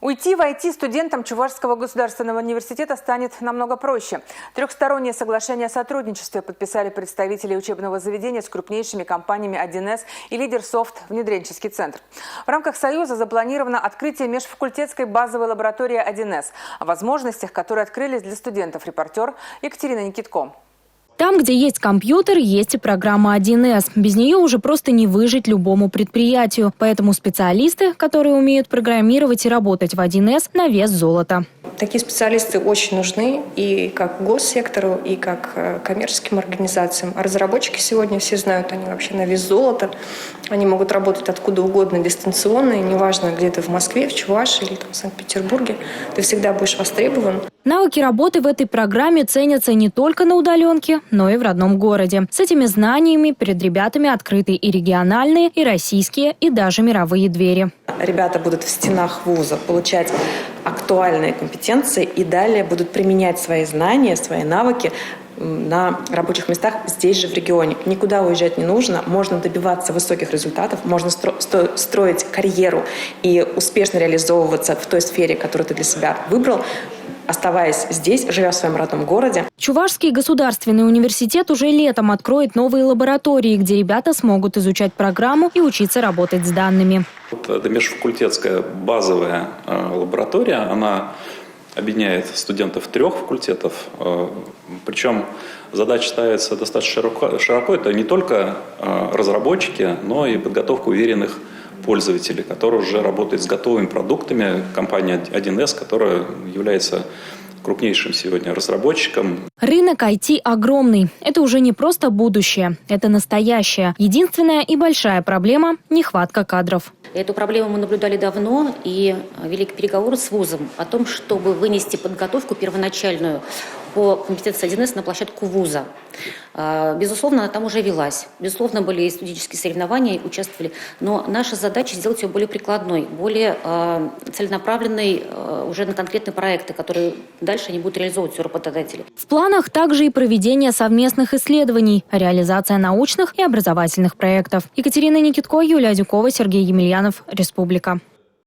Уйти в IT студентам Чувашского государственного университета станет намного проще. Трехстороннее соглашение о сотрудничестве подписали представители учебного заведения с крупнейшими компаниями 1С и Лидерсофт внедренческий центр. В рамках Союза запланировано открытие межфакультетской базовой лаборатории 1С. О возможностях, которые открылись для студентов, репортер Екатерина Никитко. Там, где есть компьютер, есть и программа 1С. Без нее уже просто не выжить любому предприятию. Поэтому специалисты, которые умеют программировать и работать в 1С, на вес золота. Такие специалисты очень нужны и как госсектору, и как коммерческим организациям. А разработчики сегодня все знают, они вообще на вес золота. Они могут работать откуда угодно дистанционно, и неважно, где ты в Москве, в Чувашии или в Санкт-Петербурге, ты всегда будешь востребован. Навыки работы в этой программе ценятся не только на удаленке, но и в родном городе. С этими знаниями перед ребятами открыты и региональные, и российские, и даже мировые двери. Ребята будут в стенах вуза получать актуальные компетенции и далее будут применять свои знания, свои навыки на рабочих местах здесь же в регионе. Никуда уезжать не нужно, можно добиваться высоких результатов, можно строить карьеру и успешно реализовываться в той сфере, которую ты для себя выбрал, оставаясь здесь, живя в своем родном городе. Чувашский государственный университет уже летом откроет новые лаборатории, где ребята смогут изучать программу и учиться работать с данными. Это межфакультетская базовая лаборатория, она объединяет студентов 3 факультетов, причем задача ставится достаточно широко. Это не только разработчики, но и подготовка уверенных пользователей, которые уже работают с готовыми продуктами. Компания 1С, которая является крупнейшим сегодня разработчиком. Рынок IT огромный. Это уже не просто будущее, это настоящее. Единственная и большая проблема – нехватка кадров. Эту проблему мы наблюдали давно и вели переговоры с вузом о том, чтобы вынести подготовку первоначальную по компетенции 1С на площадку вуза. Безусловно, она там уже велась. Безусловно, были и студенческие соревнования, участвовали. Но наша задача сделать ее более прикладной, более целенаправленной уже на конкретные проекты, которые дальше они будут реализовывать у работодателей. В планах также и проведение совместных исследований, реализация научных и образовательных проектов. Екатерина Никитко, Юлия Дюкова, Сергей Емельянов, Республика.